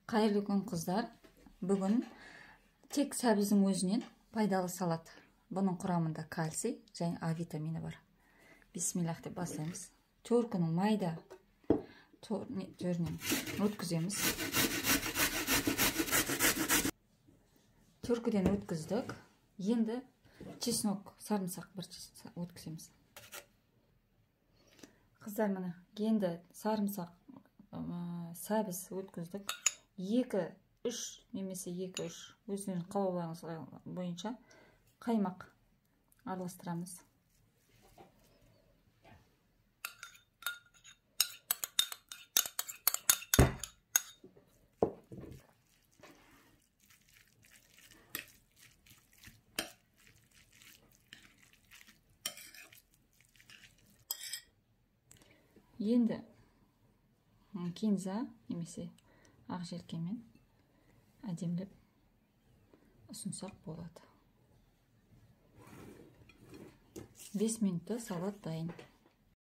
Қайырлы күн қыздар. Бүгін тек сәбіздің өзінен пайдалы салат. Бұның құрамында кальций және А витамині бар. Бисмиллах деп бастаймыз. Төркінің майда төрінен өткіземіз. Төркіден өткіздік. Енді чеснок, сарымсақ бір өткіземіз. Қыздар, міне енді сарымсақ, сәбіз өткіздік. 2-3 немесе 2-3 өзіңіздің қалауларыңыз бойынша қаймақ араластырамыз. Енді кинза немесе ақ желкемен әдемілеп ұсынсақ болады. 5 минутта салат дайын.